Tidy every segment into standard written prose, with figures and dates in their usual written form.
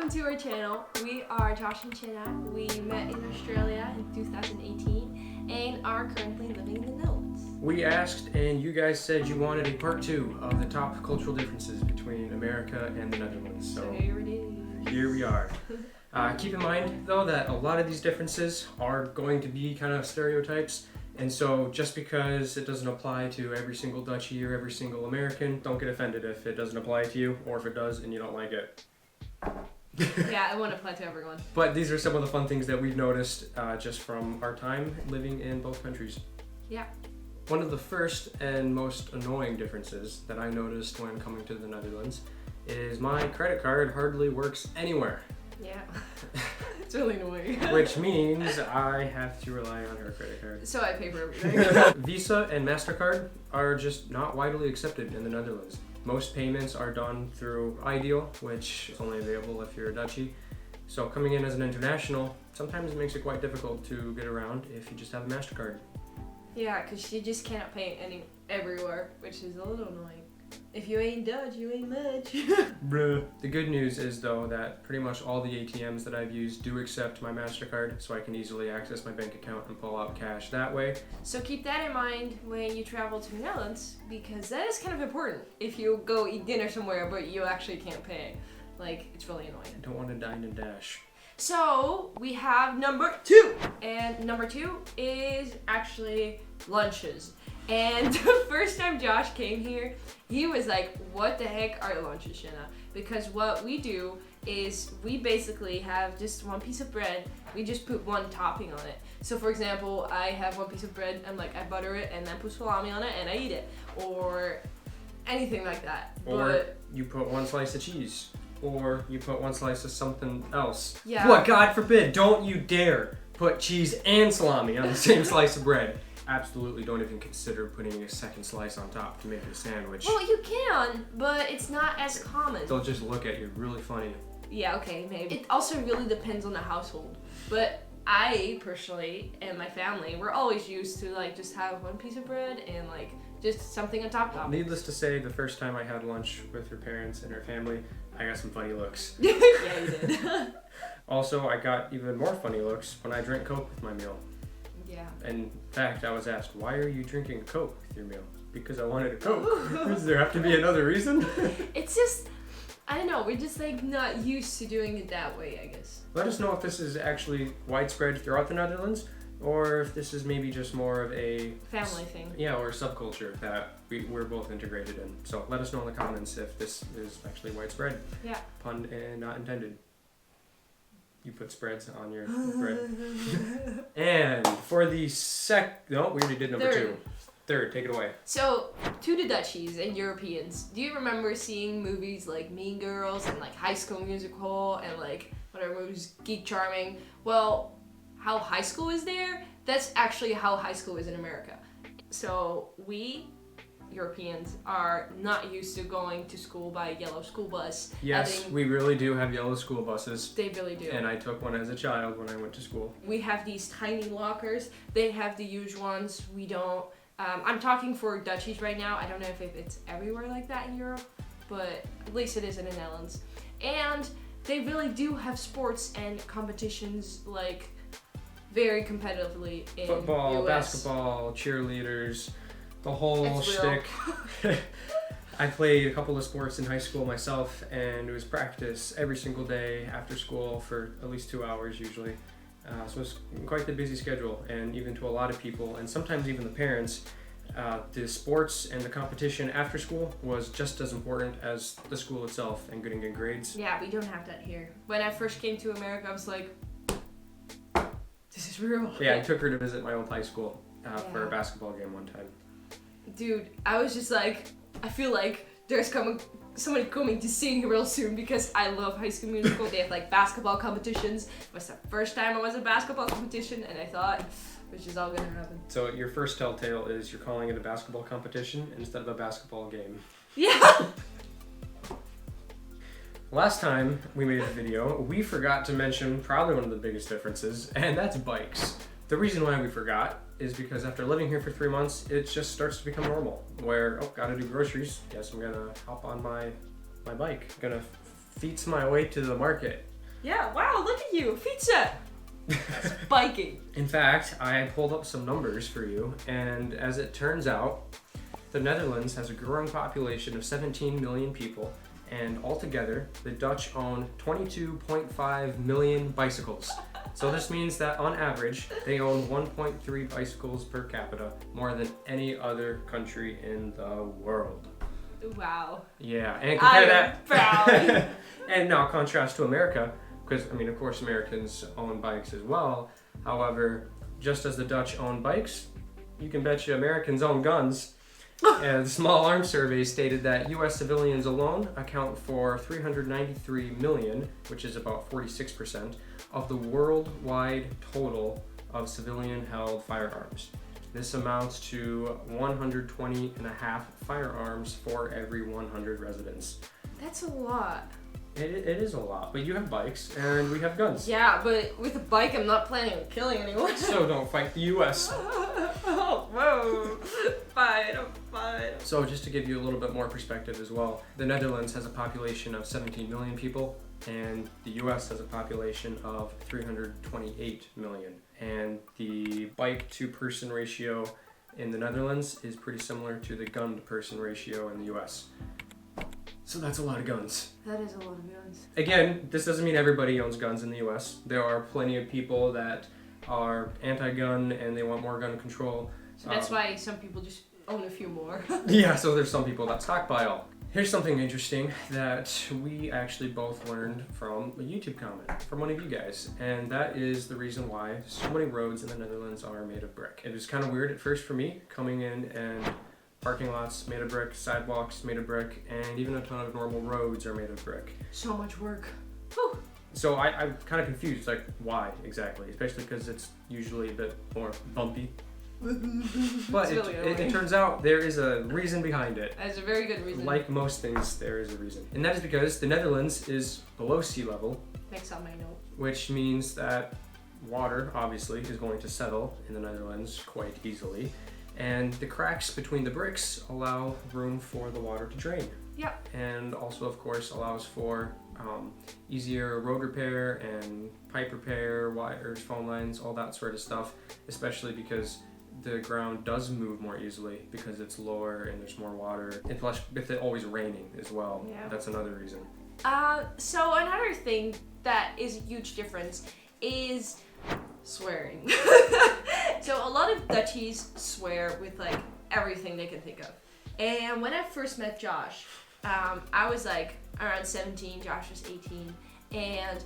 welcome to our channel. We are Josh and Siena. We met in Australia in 2018 and are currently living in the Netherlands. We asked and you guys said you wanted a part 2 of the top cultural differences between America and the Netherlands. So here it is. Here we are. Keep in mind though that a lot of these differences are going to be kind of stereotypes, and so just because it doesn't apply to every single Dutchie or every single American, don't get offended if it doesn't apply to you, or if it does and you don't like it. Yeah, it won't apply to everyone. But these are some of the fun things that we've noticed just from our time living in both countries. Yeah. One of the first and most annoying differences that I noticed when coming to the Netherlands is my credit card hardly works anywhere. Yeah, it's really annoying. Which means I have to rely on her credit card. So I pay for everything. Visa and MasterCard are just not widely accepted in the Netherlands. Most payments are done through AUDIIO, which is only available if you're a Dutchie. So coming in as an international, sometimes it makes it quite difficult to get around if you just have a MasterCard. Yeah, because you just cannot pay everywhere, which is a little annoying. If you ain't Dutch, you ain't much. Bruh. The good news is though that pretty much all the ATMs that I've used do accept my MasterCard, so I can easily access my bank account and pull out cash that way. So keep that in mind when you travel to the Netherlands, because that is kind of important. If you go eat dinner somewhere but you actually can't pay, like, it's really annoying. I don't want to dine and dash. So we have number 2, and number 2 is actually lunches. And the first time Josh came here, he was like, what the heck are lunches, Siena? Because what we do is we basically have just one piece of bread, we just put one topping on it. So for example, I have one piece of bread and like I butter it and then put salami on it and I eat it. Or anything like that. Or you put one slice of cheese. Or you put one slice of something else. Yeah. What, God forbid, don't you dare put cheese and salami on the same slice of bread. Absolutely don't even consider putting a second slice on top to make it a sandwich. Well, you can, but it's not as common. They'll just look at you really funny. Yeah, okay, maybe. It also really depends on the household. But I, personally, and my family, we're always used to, like, just have one piece of bread and, like, just something on top of it. Needless to say, the first time I had lunch with her parents and her family, I got some funny looks. Yeah, you did. Also, I got even more funny looks when I drank Coke with my meal. Yeah. In fact, I was asked, why are you drinking Coke with your meal? Because I wanted a Coke. Does there have to be another reason? It's just, I don't know, we're just like not used to doing it that way, I guess. Let us know if this is actually widespread throughout the Netherlands, or if this is maybe just more of a family thing. Yeah, or a subculture that we're both integrated in. So let us know in the comments if this is actually widespread. Yeah. Pun and not intended. You put spreads on your bread. And for the no, we already did number 2. Third, take it away. So, to the Dutchies and Europeans, do you remember seeing movies like Mean Girls and like High School Musical and like whatever movies, Geek Charming? Well, how high school is there, that's actually how high school is in America. So we Europeans are not used to going to school by a yellow school bus. Yes, we really do have yellow school buses. They really do. And I took one as a child when I went to school. We have these tiny lockers. They have the huge ones. We don't. I'm talking for Dutchies right now. I don't know if it's everywhere like that in Europe, but at least it is in the Netherlands. And they really do have sports and competitions, like, very competitively in Football, US. basketball, cheerleaders, the whole It's shtick. I played a couple of sports in high school myself, and it was practice every single day after school for at least 2 hours usually. So it's quite the busy schedule, and even to a lot of people, and sometimes even the parents, the sports and the competition after school was just as important as the school itself and getting good grades. Yeah, we don't have that here. When I first came to America, I was like, this is real. Yeah, I took her to visit my old high school for a Yeah. basketball game one time. Dude, I was just like, I feel like there's somebody coming to see me real soon because I love High School Musical. They have like basketball competitions. It was the first time I was at a basketball competition, and I thought, which is all gonna happen. So your first telltale is you're calling it a basketball competition instead of a basketball game. Yeah. Last time we made a video, we forgot to mention probably one of the biggest differences, and that's bikes. The reason why we forgot is because after living here for 3 months, it just starts to become normal. Where, oh, gotta do groceries. Guess I'm gonna hop on my bike. Gonna feats my way to the market. Yeah, wow, look at you, pizza. Spiking. In fact, I pulled up some numbers for you, and as it turns out, the Netherlands has a growing population of 17 million people, and altogether, the Dutch own 22.5 million bicycles. So this means that on average, they own 1.3 bicycles per capita, more than any other country in the world. Wow. Yeah, and compare that. Proud. And now contrast to America, because I mean, of course, Americans own bikes as well. However, just as the Dutch own bikes, you can bet you Americans own guns. And the Small Arms Survey stated that U.S. civilians alone account for 393 million, which is about 46%, of the worldwide total of civilian-held firearms. This amounts to 120 and a half firearms for every 100 residents. That's a lot. It is a lot, but you have bikes and we have guns. Yeah, but with a bike, I'm not planning on killing anyone. So don't fight the U.S. Oh, whoa. Fine. So just to give you a little bit more perspective as well, the Netherlands has a population of 17 million people, and the U.S. has a population of 328 million. And the bike to person ratio in the Netherlands is pretty similar to the gun to person ratio in the U.S. So that's a lot of guns. That is a lot of guns. Again, this doesn't mean everybody owns guns in the U.S. There are plenty of people that are anti-gun and they want more gun control. So that's why some people just own a few more. Yeah, so there's some people that stockpile. Here's something interesting that we actually both learned from a YouTube comment from one of you guys, and that is the reason why so many roads in the Netherlands are made of brick. It was kind of weird at first for me, coming in and parking lots made of brick, sidewalks made of brick, and even a ton of normal roads are made of brick. So much work. Whew. So I'm kind of confused, like why exactly, especially because it's usually a bit more bumpy. But it turns out there is a reason behind it. That's a very good reason. Like most things, there is a reason. And that is because the Netherlands is below sea level. Next on my note. Which means that water, obviously, is going to settle in the Netherlands quite easily. And the cracks between the bricks allow room for the water to drain. Yeah. And also, of course, allows for easier road repair and pipe repair, wires, phone lines, all that sort of stuff, especially because the ground does move more easily because it's lower and there's more water. And plus, with it always raining as well, that's another reason. So another thing that is a huge difference is swearing. So a lot of Dutchies swear with like everything they can think of. And when I first met Josh, I was like around 17, Josh was 18, and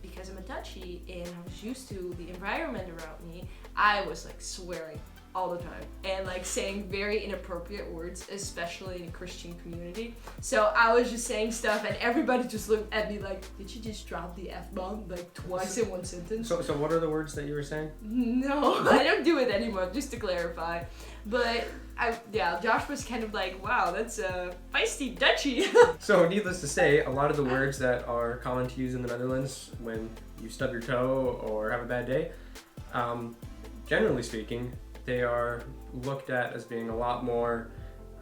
because I'm a Dutchie and I was used to the environment around me, I was like swearing all the time and like saying very inappropriate words, especially in a Christian community. So I was just saying stuff and everybody just looked at me like, did you just drop the F-bomb like twice in one sentence? So what are the words that you were saying? No, I don't do it anymore, just to clarify. But Josh was kind of like, wow, that's a feisty Dutchie. So needless to say, a lot of the words that are common to use in the Netherlands when you stub your toe or have a bad day, generally speaking, they are looked at as being a lot more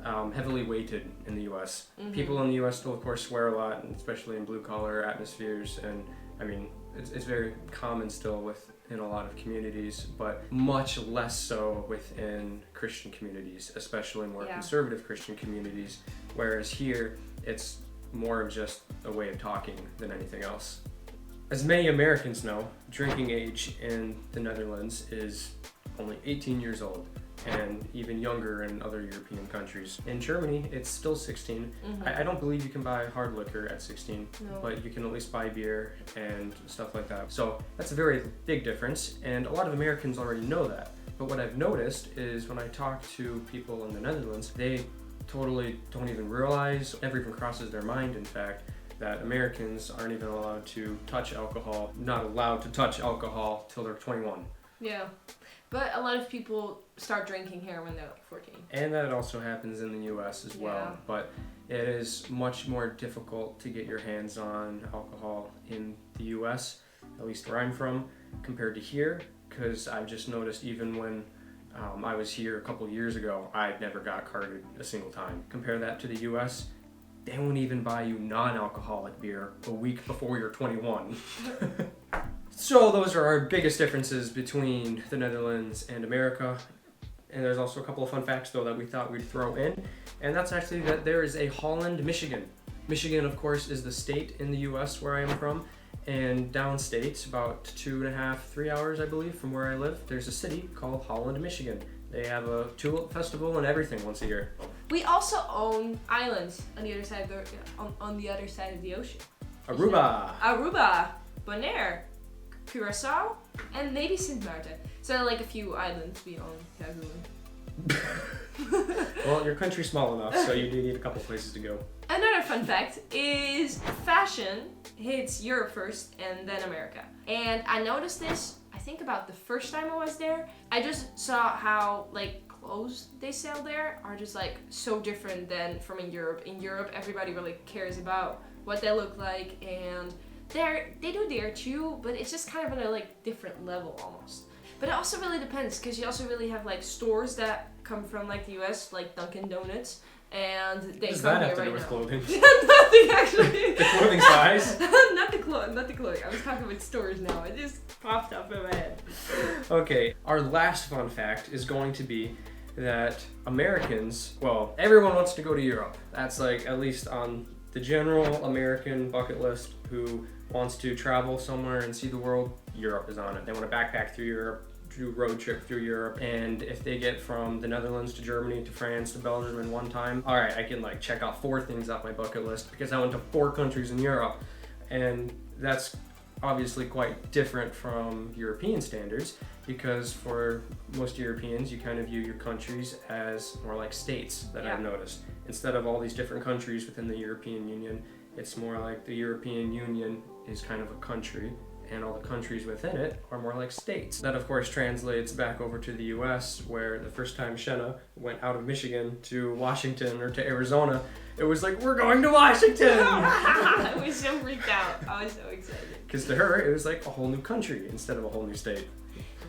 heavily weighted in the U.S. Mm-hmm. People in the U.S. still, of course, swear a lot, and especially in blue-collar atmospheres, and I mean, it's very common still within a lot of communities, but much less so within Christian communities, especially more conservative Christian communities, whereas here, it's more of just a way of talking than anything else. As many Americans know, drinking age in the Netherlands is only 18 years old, and even younger in other European countries. In Germany, it's still 16. Mm-hmm. I don't believe you can buy hard liquor at 16, but you can at least buy beer and stuff like that. So that's a very big difference, and a lot of Americans already know that. But what I've noticed is when I talk to people in the Netherlands, they totally don't even realize, never even crosses their mind, in fact, that Americans aren't even allowed to touch alcohol, not allowed to touch alcohol till they're 21. Yeah. But a lot of people start drinking here when they're like 14. And that also happens in the U.S. as well. But it is much more difficult to get your hands on alcohol in the U.S., at least where I'm from, compared to here. Because I've just noticed even when I was here a couple years ago, I never got carded a single time. Compare that to the U.S., they won't even buy you non-alcoholic beer a week before you're 21. So those are our biggest differences between the Netherlands and America. And there's also a couple of fun facts, though, that we thought we'd throw in. And that's actually that there is a Holland, Michigan. Michigan, of course, is the state in the U.S. where I am from. And downstate, about 2.5, 3 hours, I believe, from where I live, there's a city called Holland, Michigan. They have a tulip festival and everything once a year. We also own islands on the other side of the on the other side of the ocean. Aruba, Bonaire, Curacao, and maybe Sint Maarten. So like a few islands we own. Well, your country's small enough, so you do need a couple places to go. Another fun fact is fashion hits Europe first and then America. And I noticed this, I think about the first time I was there. I just saw how like clothes they sell there are just like so different than from in Europe. In Europe, everybody really cares about what they look like, and they do there too, but it's just kind of at a like different level almost. But it also really depends, because you also really have like stores that come from like the US, like Dunkin' Donuts, and they come here right now. What does that have to do with clothing? Nothing actually. The clothing size? Not the clothing. I was talking about stores now. It just popped up in my head. Okay, our last fun fact is going to be that Americans, well, everyone wants to go to Europe. That's like at least on the general American bucket list who wants to travel somewhere and see the world. Europe is on it. They want to backpack through Europe, do a road trip through Europe, and if they get from the Netherlands to Germany to France to Belgium in one time, all right, I can like check off 4 things off my bucket list because I went to 4 countries in Europe. And that's obviously quite different from European standards, because for most Europeans you kind of view your countries as more like states that I've noticed. Instead of all these different countries within the European Union, it's more like the European Union is kind of a country, and all the countries within it are more like states. That of course translates back over to the US, where the first time Siena went out of Michigan to Washington or to Arizona, it was like, we're going to Washington! I was so freaked out. I was so excited. Because to her, it was like a whole new country instead of a whole new state.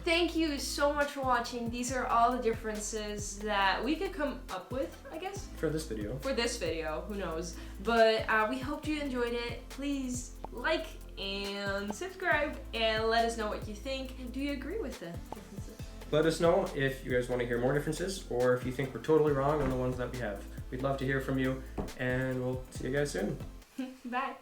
Thank you so much for watching. These are all the differences that we could come up with, I guess. For this video. For this video, who knows. But we hope you enjoyed it. Please like and subscribe and let us know what you think. Do you agree with the differences? Let us know if you guys want to hear more differences, or if you think we're totally wrong on the ones that we have. We'd love to hear from you, and we'll see you guys soon. Bye.